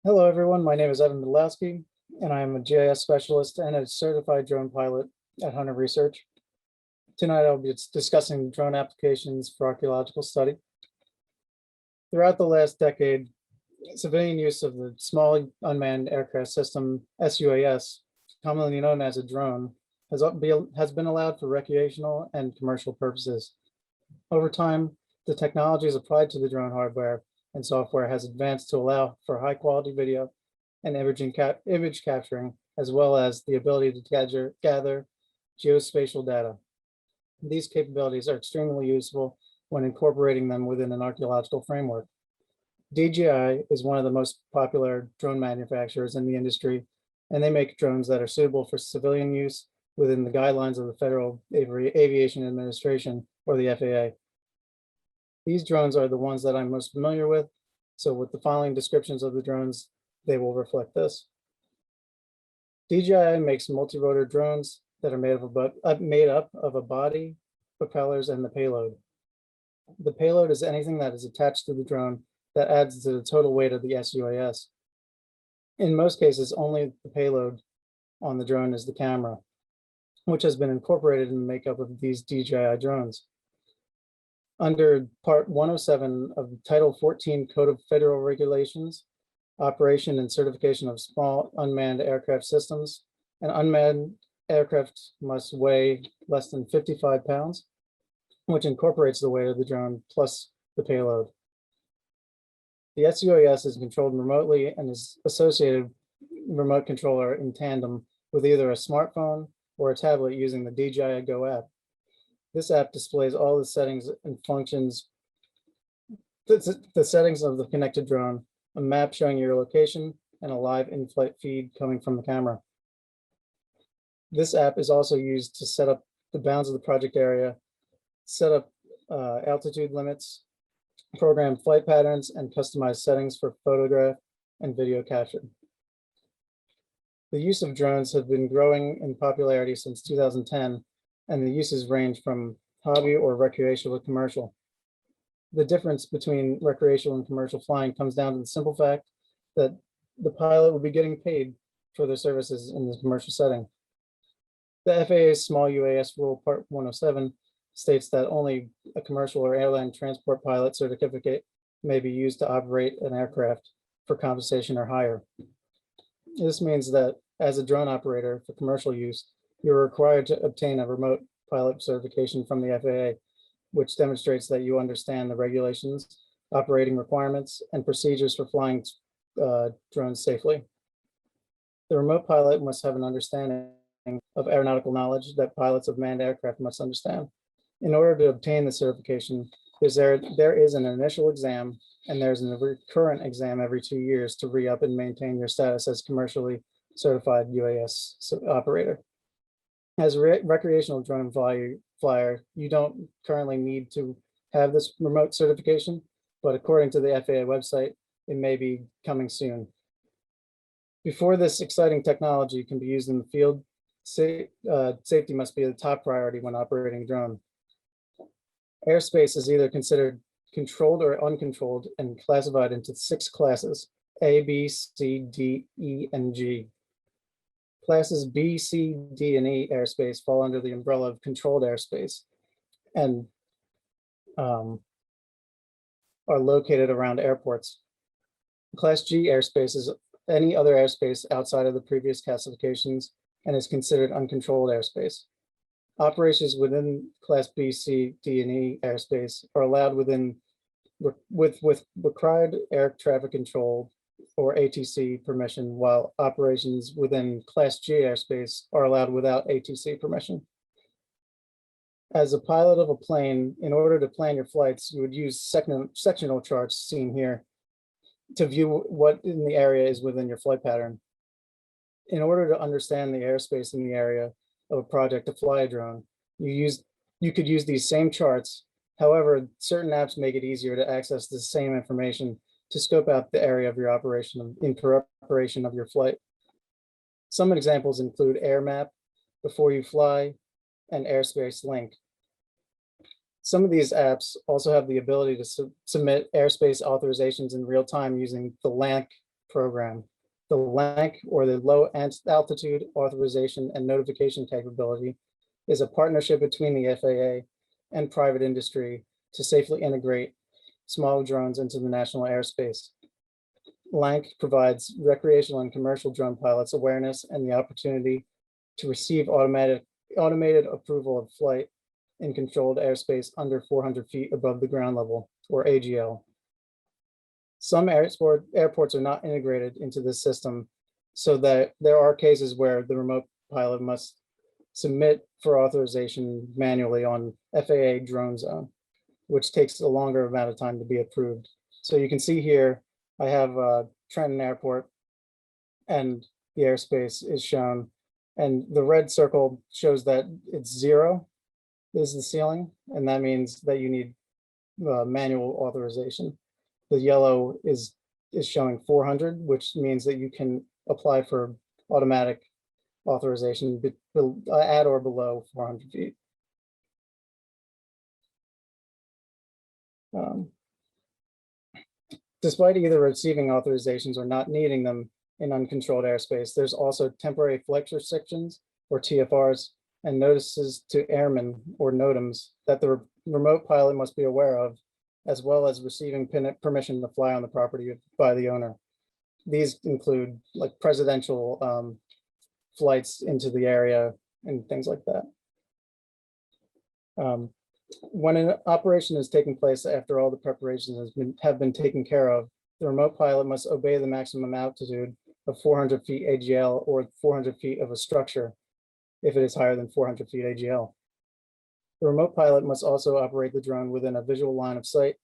Hello, everyone. My name is Mydlowski, and I am a GIS specialist and a certified drone pilot at Hunter Research. Tonight, I'll be discussing drone applications for archaeological study. Throughout the last decade, civilian use of the Small Unmanned Aircraft System, SUAS, commonly known as a drone, has been allowed for recreational and commercial purposes. Over time, the technologies applied to the drone hardware and software has advanced to allow for high quality video and image capturing, as well as the ability to gather geospatial data. These capabilities are extremely useful when incorporating them within an archaeological framework. DJI is one of the most popular drone manufacturers in the industry, and they make drones that are suitable for civilian use within the guidelines of the Federal Aviation Administration, or the FAA. These drones are the ones that I'm most familiar with, so with the following descriptions of the drones, they will reflect this. DJI makes multi-rotor drones that are made up of a body, propellers, and the payload. The payload is anything that is attached to the drone that adds to the total weight of the SUAS. In most cases, only the payload on the drone is the camera, which has been incorporated in the makeup of these DJI drones. Under Part 107 of Title 14 Code of Federal Regulations, Operation and Certification of Small Unmanned Aircraft Systems, an unmanned aircraft must weigh less than 55 pounds, which incorporates the weight of the drone plus the payload. The SUAS is controlled remotely and is associated remote controller in tandem with either a smartphone or a tablet using the DJI Go app. This app displays all the settings and functions, the settings of the connected drone, a map showing your location, and a live in-flight feed coming from the camera. This app is also used to set up the bounds of the project area, set up altitude limits, program flight patterns, and customize settings for photograph and video capture. The use of drones have been growing in popularity since 2010, and the uses range from hobby or recreational to commercial. The difference between recreational and commercial flying comes down to the simple fact that the pilot will be getting paid for their services in the commercial setting. The FAA's Small UAS Rule Part 107 states that only a commercial or airline transport pilot certificate may be used to operate an aircraft for compensation or hire. This means that as a drone operator for commercial use, you're required to obtain a remote pilot certification from the FAA, which demonstrates that you understand the regulations, operating requirements, and procedures for flying drones safely. The remote pilot must have an understanding of aeronautical knowledge that pilots of manned aircraft must understand. In order to obtain the certification, there is an initial exam, and there's a recurrent exam every 2 years to re-up and maintain your status as commercially certified UAS operator. As a recreational drone flyer, you don't currently need to have this remote certification, but according to the FAA website, it may be coming soon. Before this exciting technology can be used in the field, safety must be the top priority when operating a drone. Airspace is either considered controlled or uncontrolled and classified into 6 classes: A, B, C, D, E, and G. Classes B, C, D, and E airspace fall under the umbrella of controlled airspace and are located around airports. Class G airspace is any other airspace outside of the previous classifications and is considered uncontrolled airspace. Operations within Class B, C, D, and E airspace are allowed with required air traffic control or ATC permission, while operations within Class G airspace are allowed without ATC permission. As a pilot of a plane, in order to plan your flights, you would use sectional charts seen here to view what in the area is within your flight pattern. In order to understand the airspace in the area of a project to fly a drone, you could use these same charts. However, certain apps make it easier to access the same information to scope out the area of your operation in preparation of your flight. Some examples include AirMap, Before You Fly, and Airspace Link. Some of these apps also have the ability to submit airspace authorizations in real time using the LANC program. The LANC, or the Low Altitude Authorization and Notification Capability, is a partnership between the FAA and private industry to safely integrate small drones into the national airspace. LANC provides recreational and commercial drone pilots awareness and the opportunity to receive automated approval of flight in controlled airspace under 400 feet above the ground level, or AGL. Some airports are not integrated into this system, so that there are cases where the remote pilot must submit for authorization manually on FAA drone zone, which takes a longer amount of time to be approved. So you can see here, I have Trenton Airport, and the airspace is shown, and the red circle shows that it's 0 is the ceiling, and that means that you need manual authorization. The yellow is showing 400, which means that you can apply for automatic authorization at or below 400 feet. Despite either receiving authorizations or not needing them in uncontrolled airspace, there's also temporary flight restrictions, or TFRs, and notices to airmen, or NOTAMs, that the remote pilot must be aware of, as well as receiving permission to fly on the property by the owner. These include like presidential flights into the area and things like that. When an operation is taking place after all the preparations have been taken care of, the remote pilot must obey the maximum altitude of 400 feet AGL or 400 feet of a structure if it is higher than 400 feet AGL. The remote pilot must also operate the drone within a visual line of sight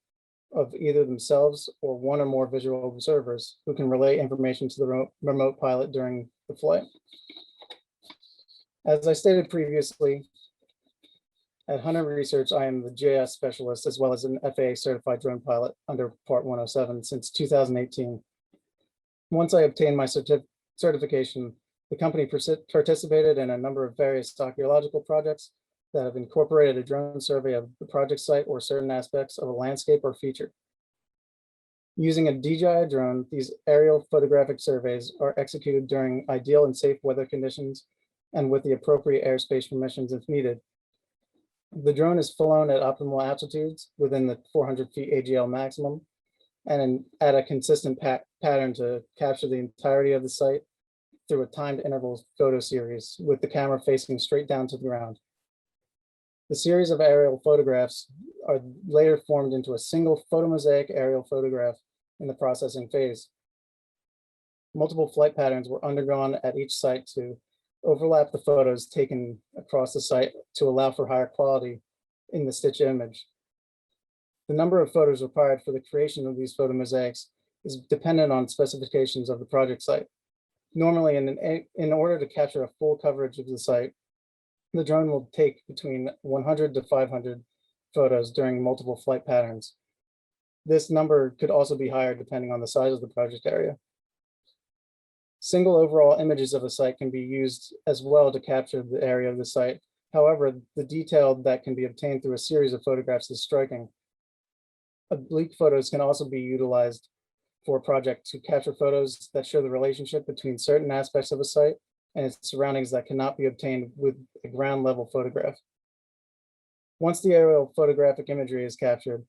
of either themselves or one or more visual observers who can relay information to the remote pilot during the flight. As I stated previously, at Hunter Research, I am the GIS Specialist as well as an FAA-certified drone pilot under Part 107 since 2018. Once I obtained my certification, the company participated in a number of various archaeological projects that have incorporated a drone survey of the project site or certain aspects of a landscape or feature. Using a DJI drone, these aerial photographic surveys are executed during ideal and safe weather conditions and with the appropriate airspace permissions if needed. The drone is flown at optimal altitudes within the 400 feet AGL maximum and at a consistent pattern to capture the entirety of the site through a timed interval photo series with the camera facing straight down to the ground. The series of aerial photographs are later formed into a single photomosaic aerial photograph in the processing phase. Multiple flight patterns were undergone at each site to overlap the photos taken across the site to allow for higher quality in the stitch image. The number of photos required for the creation of these photomosaics is dependent on specifications of the project site. Normally, in order to capture a full coverage of the site, the drone will take between 100 to 500 photos during multiple flight patterns. This number could also be higher depending on the size of the project area. Single overall images of a site can be used as well to capture the area of the site. However, the detail that can be obtained through a series of photographs is striking. Oblique photos can also be utilized for a project to capture photos that show the relationship between certain aspects of a site and its surroundings that cannot be obtained with a ground level photograph. Once the aerial photographic imagery is captured,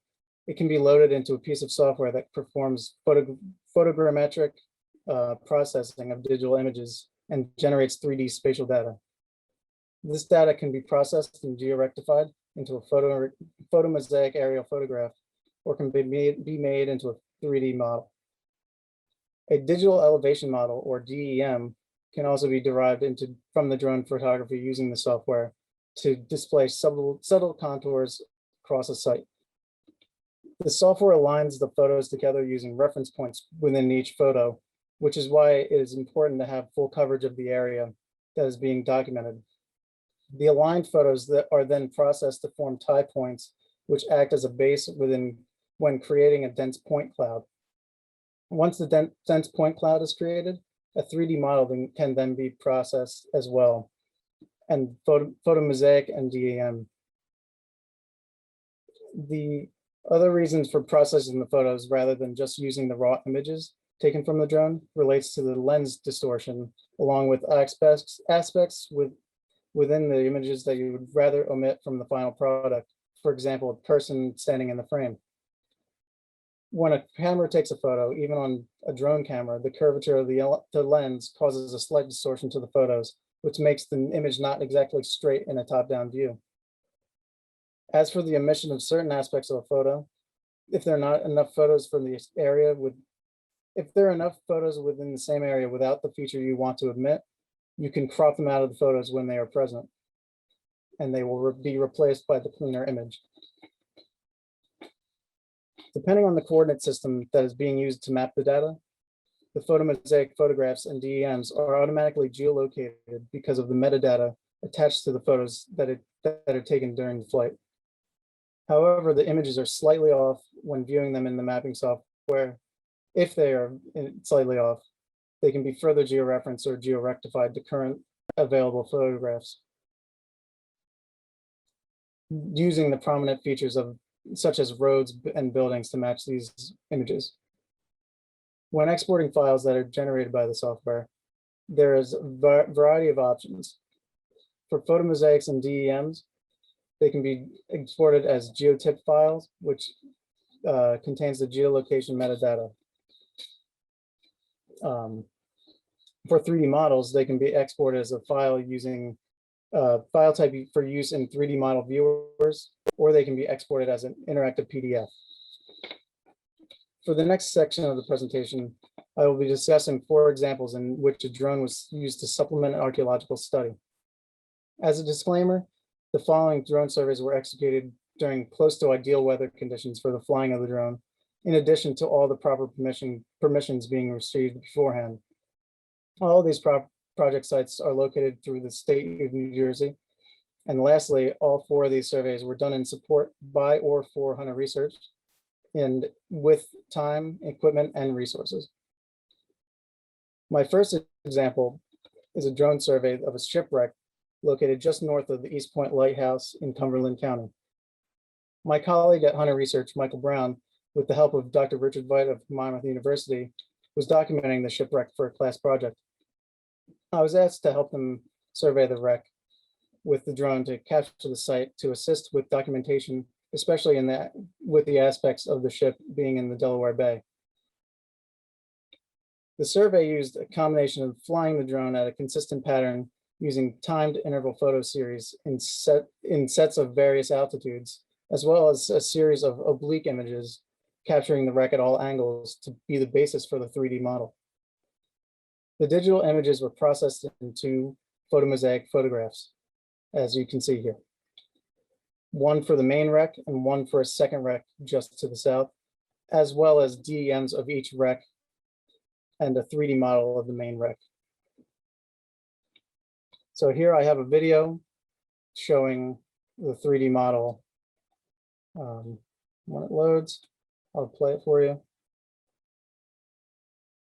it can be loaded into a piece of software that performs photogrammetric processing of digital images and generates 3D spatial data. This data can be processed and georectified into a photomosaic aerial photograph, or can be made into a 3D model. A digital elevation model, or DEM, can also be derived from the drone photography using the software to display subtle contours across a site. The software aligns the photos together using reference points within each photo, which is why it is important to have full coverage of the area that is being documented. The aligned photos that are then processed to form tie points, which act as a base when creating a dense point cloud. Once the dense point cloud is created, a 3D model can then be processed as well, and photomosaic and DEM. The other reasons for processing the photos rather than just using the raw images taken from the drone relates to the lens distortion, along with aspects within the images that you would rather omit from the final product. For example, a person standing in the frame. When a camera takes a photo, even on a drone camera, the curvature of the lens causes a slight distortion to the photos, which makes the image not exactly straight in a top-down view. As for the omission of certain aspects of a photo, if there are not enough photos from the area if there are enough photos within the same area without the feature you want to omit, you can crop them out of the photos when they are present, and they will be replaced by the cleaner image. Depending on the coordinate system that is being used to map the data, the photomosaic photographs and DEMs are automatically geolocated because of the metadata attached to the photos that are taken during the flight. However, the images are slightly off when viewing them in the mapping software. If they are slightly off, they can be further georeferenced or georectified to current available photographs using the prominent features such as roads and buildings to match these images. When exporting files that are generated by the software, there is a variety of options. For photomosaics and DEMs, they can be exported as geotip files, which contains the geolocation metadata. For 3D models, they can be exported as a file using file type for use in 3D model viewers, or they can be exported as an interactive PDF. For the next section of the presentation, I will be discussing 4 examples in which a drone was used to supplement an archaeological study. As a disclaimer, the following drone surveys were executed during close to ideal weather conditions for the flying of the drone, in addition to all the proper permissions being received beforehand. All of these project sites are located through the state of New Jersey. And lastly, all 4 of these surveys were done in support by or for Hunter Research, and with time, equipment, and resources. My first example is a drone survey of a shipwreck located just north of the East Point Lighthouse in Cumberland County. My colleague at Hunter Research, Michael Brown, with the help of Dr. Richard Veit of Monmouth University, was documenting the shipwreck for a class project. I was asked to help them survey the wreck with the drone to capture the site to assist with documentation, especially with the aspects of the ship being in the Delaware Bay. The survey used a combination of flying the drone at a consistent pattern using timed interval photo series in sets of various altitudes, as well as a series of oblique images capturing the wreck at all angles to be the basis for the 3D model. The digital images were processed into photomosaic photographs, as you can see here. One for the main wreck and one for a second wreck just to the south, as well as DEMs of each wreck and a 3D model of the main wreck. So here I have a video showing the 3D model. When it loads, I'll play it for you.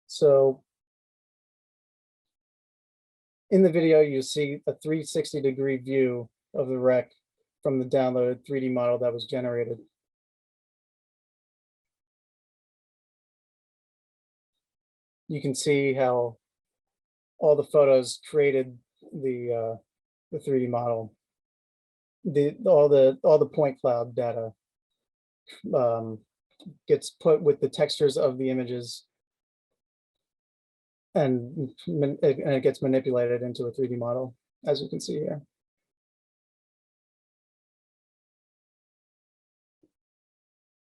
So in the video, you see a 360-degree view of the wreck from the downloaded 3D model that was generated. You can see how all the photos created the 3D model. All the point cloud data gets put with the textures of the images, and it gets manipulated into a 3D model, as you can see here.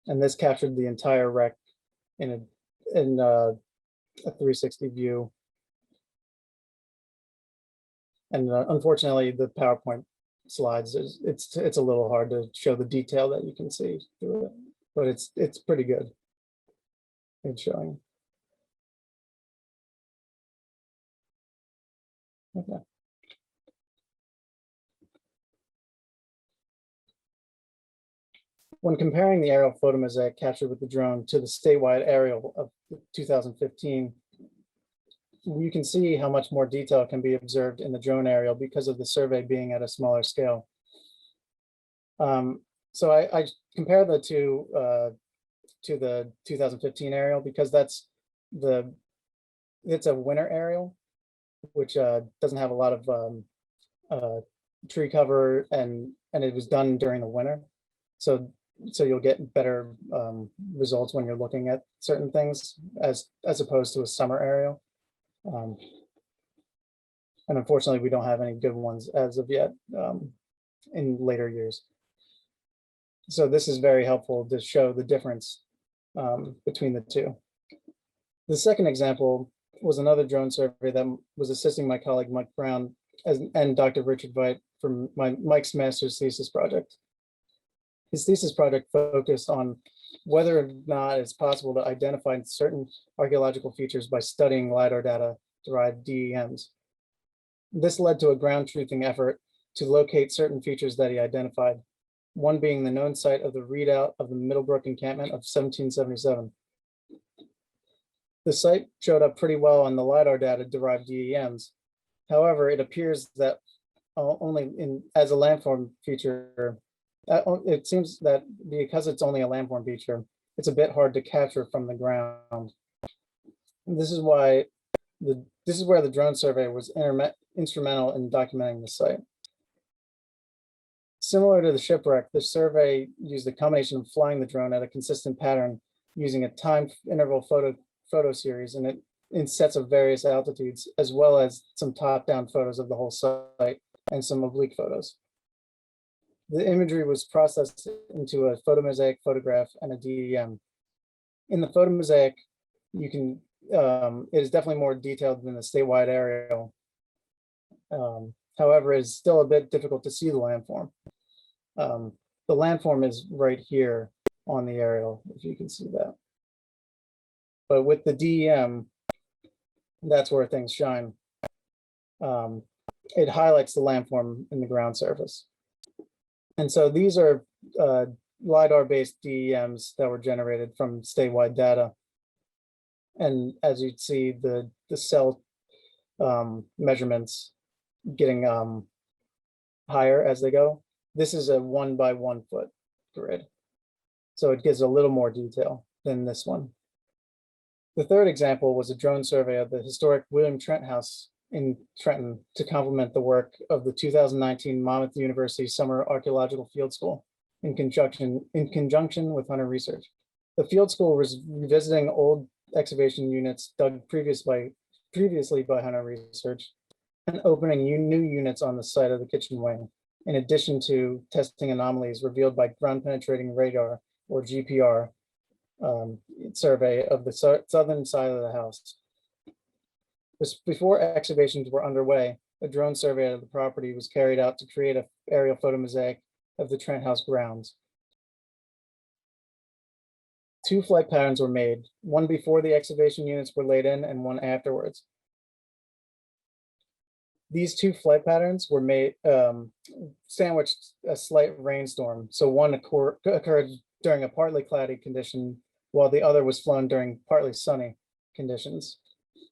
And this captured the entire wreck in a 360 view. And unfortunately, the PowerPoint slides, it's a little hard to show the detail that you can see through it, but it's pretty good in showing. Okay. When comparing the aerial photomosaic captured with the drone to the statewide aerial of 2015, you can see how much more detail can be observed in the drone aerial because of the survey being at a smaller scale. So I compare the two to the 2015 aerial because that's it's a winter aerial, which doesn't have a lot of uh, tree cover, and it was done during the winter. So you'll get better results when you're looking at certain things as opposed to a summer aerial. And unfortunately, we don't have any good ones as of yet in later years. So this is very helpful to show the difference between the two. The second example was another drone survey that was assisting my colleague Mike Brown and Dr. Richard Veit from Mike's master's thesis project. His thesis project focused on whether or not it's possible to identify certain archaeological features by studying LiDAR data derived DEMs. This led to a ground truthing effort to locate certain features that he identified, one being the known site of the readout of the Middlebrook encampment of 1777. The site showed up pretty well on the LiDAR data derived DEMs. However, it appears that only as a landform feature, it seems that because it's only a landform feature, it's a bit hard to capture from the ground. This is why this is where the drone survey was instrumental in documenting the site. Similar to the shipwreck, the survey used a combination of flying the drone at a consistent pattern using a time interval photo series and in sets of various altitudes, as well as some top-down photos of the whole site and some oblique photos. The imagery was processed into a photomosaic photograph and a DEM. In the photomosaic, you can it is definitely more detailed than the statewide aerial. However, it's still a bit difficult to see the landform. The landform is right here on the aerial, if you can see that. But with the DEM, that's where things shine. It highlights the landform in the ground surface. And so these are LiDAR-based DEMs that were generated from statewide data. And as you'd see, the cell measurements getting higher as they go. This is a 1 by 1 foot grid. So it gives a little more detail than this one. The third example was a drone survey of the historic William Trent House in Trenton to complement the work of the 2019 Monmouth University Summer Archaeological Field School in conjunction with Hunter Research. The field school was revisiting old excavation units dug previously by Hunter Research and opening new units on the site of the kitchen wing, in addition to testing anomalies revealed by ground penetrating radar, or GPR, survey of the southern side of the house. Before excavations were underway, a drone survey of the property was carried out to create an aerial photomosaic of the Trent House grounds. 2 flight patterns were made, one before the excavation units were laid in and one afterwards. These 2 flight patterns were made, sandwiched a slight rainstorm. So one occurred during a partly cloudy condition, while the other was flown during partly sunny conditions.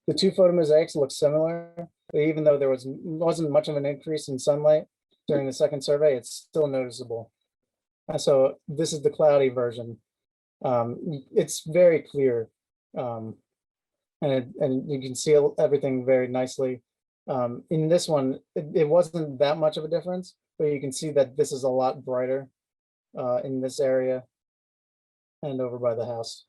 The 2 photomosaics look similar, but even though there wasn't much of an increase in sunlight during the second survey, it's still noticeable. And so this is the cloudy version. It's very clear, and you can see everything very nicely. In this one, it wasn't that much of a difference, but you can see that this is a lot brighter in this area and over by the house.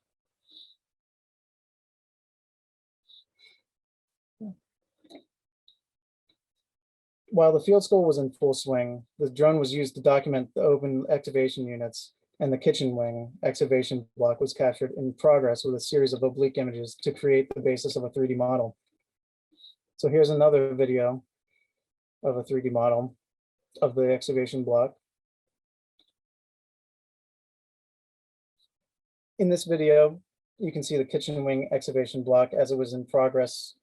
While the field school was in full swing, the drone was used to document the open excavation units, and the kitchen wing excavation block was captured in progress with a series of oblique images to create the basis of a 3D model. So here's another video of a 3D model of the excavation block. In this video, you can see the kitchen wing excavation block as it was in progress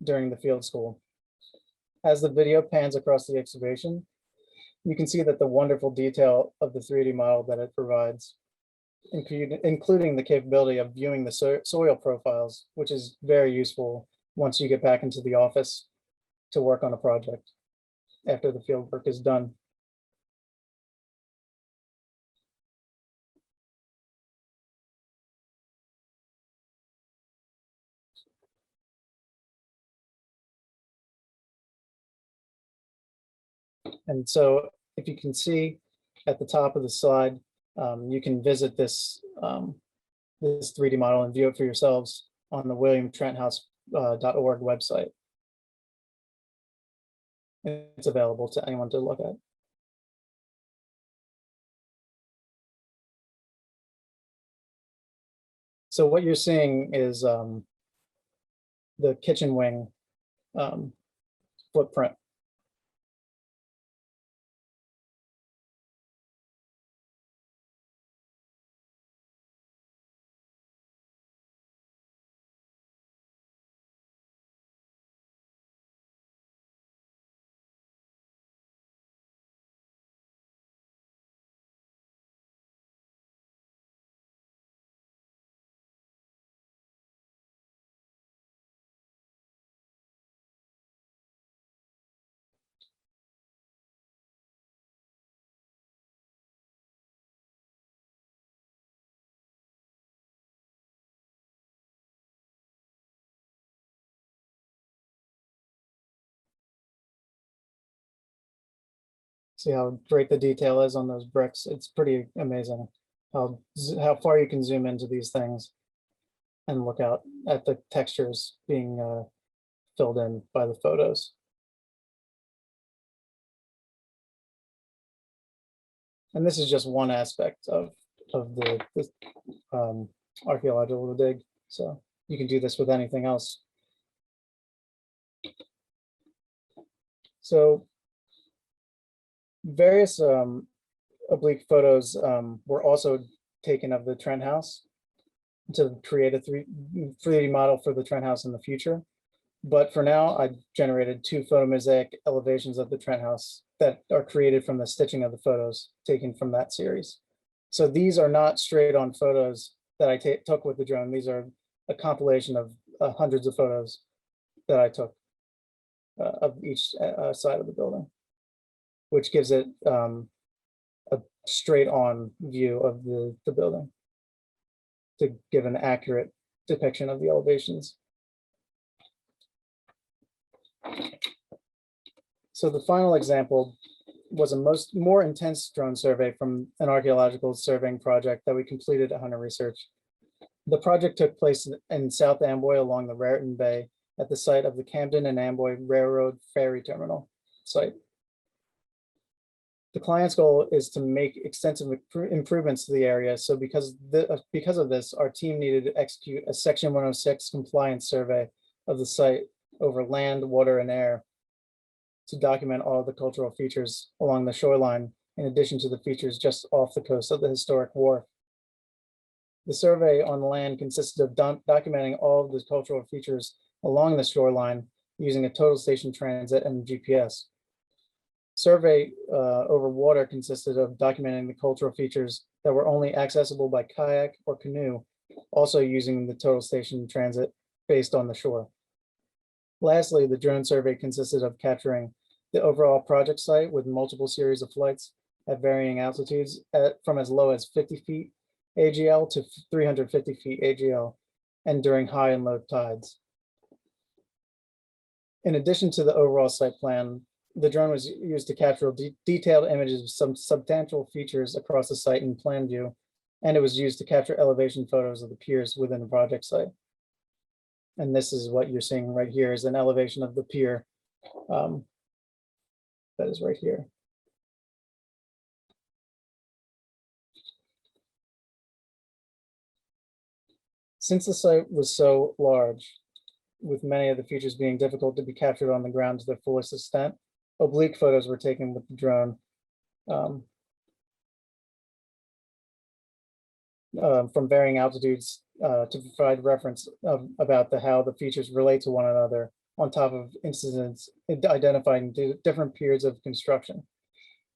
during the field school. As the video pans across the excavation, you can see that the wonderful detail of the 3D model that it provides, including the capability of viewing the soil profiles, which is very useful once you get back into the office to work on a project after the field work is done. And so if you can see at the top of the slide, you can visit this, this 3D model and view it for yourselves on the williamtrenthouse.org website. It's available to anyone to look at. So what you're seeing is the kitchen wing footprint. See how great the detail is on those bricks. It's pretty amazing how far you can zoom into these things and look out at the textures being filled in by the photos. And this is just one aspect of the archaeological dig. So you can do this with anything else. So various oblique photos were also taken of the Trent house to create a 3D model for the Trent house in the future. But for now, I generated 2 photomosaic elevations of the Trent house that are created from the stitching of the photos taken from that series. So these are not straight on photos that I took with the drone. These are a compilation of hundreds of photos that I took of each side of the building, which gives it a straight on view of the building to give an accurate depiction of the elevations. So the final example was a more intense drone survey from an archaeological surveying project that we completed at Hunter Research. The project took place in South Amboy along the Raritan Bay at the site of the Camden and Amboy Railroad Ferry Terminal site. The client's goal is to make extensive improvements to the area. So because of this, our team needed to execute a Section 106 compliance survey of the site over land, water, and air to document all of the cultural features along the shoreline, in addition to the features just off the coast of the historic wharf. The survey on land consisted of documenting all of the cultural features along the shoreline using a total station transit and GPS. Survey over water consisted of documenting the cultural features that were only accessible by kayak or canoe, also using the total station transit based on the shore. Lastly, the drone survey consisted of capturing the overall project site with multiple series of flights at varying altitudes from as low as 50 feet AGL to 350 feet AGL, and during high and low tides. In addition to the overall site plan, the drone was used to capture detailed images of some substantial features across the site in plan view, and it was used to capture elevation photos of the piers within the project site. And this is what you're seeing right here is an elevation of the pier that is right here. Since the site was so large, with many of the features being difficult to be captured on the ground to their fullest extent, oblique photos were taken with the drone from varying altitudes to provide reference about how the features relate to one another, on top of incidents identifying different periods of construction,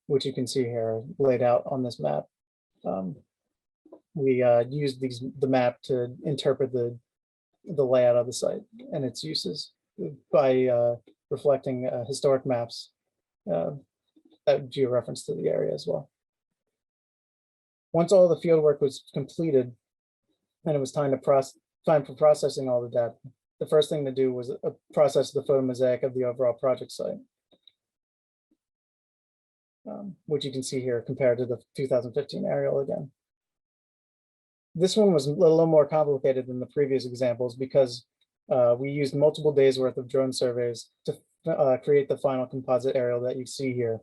which you can see here laid out on this map. We used the map to interpret the layout of the site and its uses by reflecting historic maps that georeference to the area as well. Once all the field work was completed and it was time for processing all the data, the first thing to do was process the photomosaic of the overall project site. which you can see here compared to the 2015 aerial again. This one was a little more complicated than the previous examples because we used multiple days worth of drone surveys to create the final composite aerial that you see here.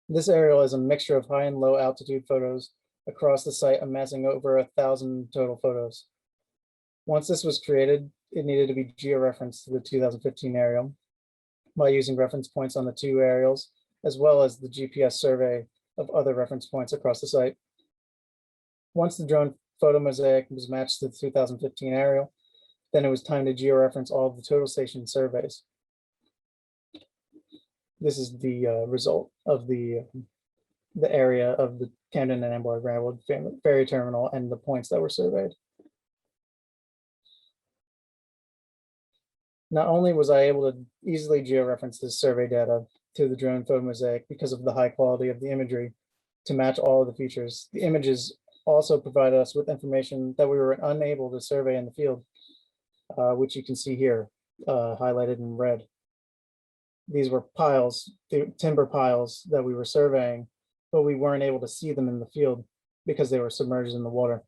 This aerial is a mixture of high and low altitude photos across the site, amassing over 1,000 total photos. Once this was created, it needed to be georeferenced to the 2015 aerial by using reference points on the two aerials, as well as the GPS survey of other reference points across the site. Once the drone photo mosaic was matched to the 2015 aerial, then it was time to georeference all of the total station surveys. This is the result of the area of the Camden and Amboy Railroad ferry terminal and the points that were surveyed. Not only was I able to easily georeference this survey data to the drone photo mosaic because of the high quality of the imagery to match all of the features, the images also provided us with information that we were unable to survey in the field, which you can see here, highlighted in red. These were piles, timber piles that we were surveying, but we weren't able to see them in the field because they were submerged in the water.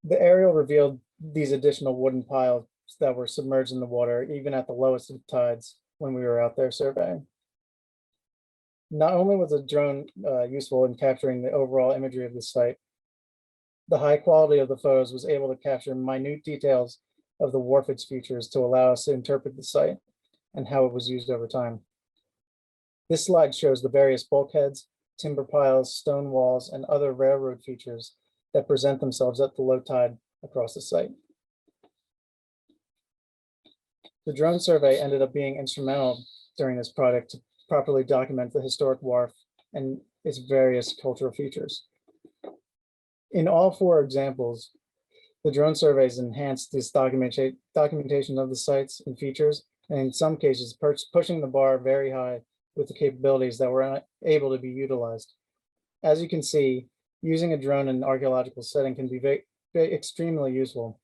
The aerial revealed these additional wooden piles that were submerged in the water, even at the lowest of tides when we were out there surveying. Not only was the drone useful in capturing the overall imagery of the site, the high quality of the photos was able to capture minute details of the wharfage features to allow us to interpret the site and how it was used over time. This slide shows the various bulkheads, timber piles, stone walls, and other railroad features that present themselves at the low tide across the site. The drone survey ended up being instrumental during this project to properly document the historic wharf and its various cultural features. In all four examples, the drone surveys enhanced this documentation of the sites and features, and in some cases, pushing the bar very high with the capabilities that were able to be utilized. As you can see, using a drone in an archaeological setting can be extremely useful.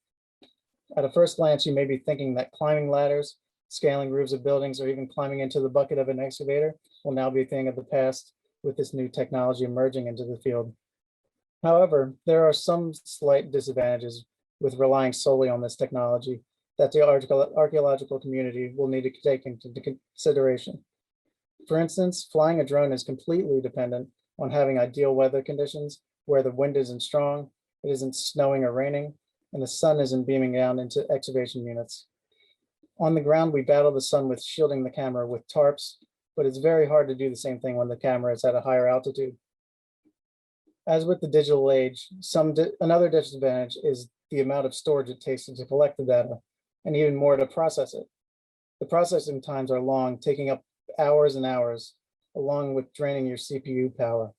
At a first glance, you may be thinking that climbing ladders, scaling roofs of buildings, or even climbing into the bucket of an excavator will now be a thing of the past with this new technology emerging into the field. However, there are some slight disadvantages with relying solely on this technology that the archaeological community will need to take into consideration. For instance, flying a drone is completely dependent on having ideal weather conditions where the wind isn't strong, it isn't snowing or raining, and the sun isn't beaming down into excavation units. On the ground, we battle the sun with shielding the camera with tarps, but it's very hard to do the same thing when the camera is at a higher altitude. As with the digital age, another disadvantage is the amount of storage it takes to collect the data, and even more to process it. The processing times are long, taking up hours and hours, along with draining your CPU power.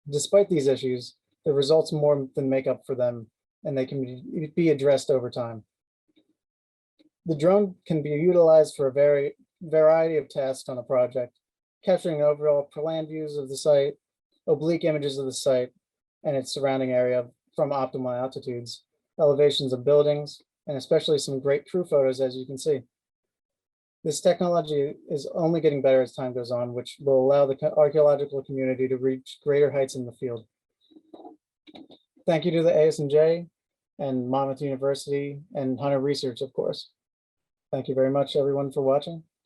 Despite these issues, the results more than make up for them, and they can be addressed over time. The drone can be utilized for a variety of tasks on a project, capturing overall plan views of the site, oblique images of the site and its surrounding area from optimal altitudes, elevations of buildings, and especially some great crew photos, as you can see. This technology is only getting better as time goes on, which will allow the archaeological community to reach greater heights in the field. Thank you to the ASNJ and Monmouth University and Hunter Research, of course. Thank you very much, everyone, for watching.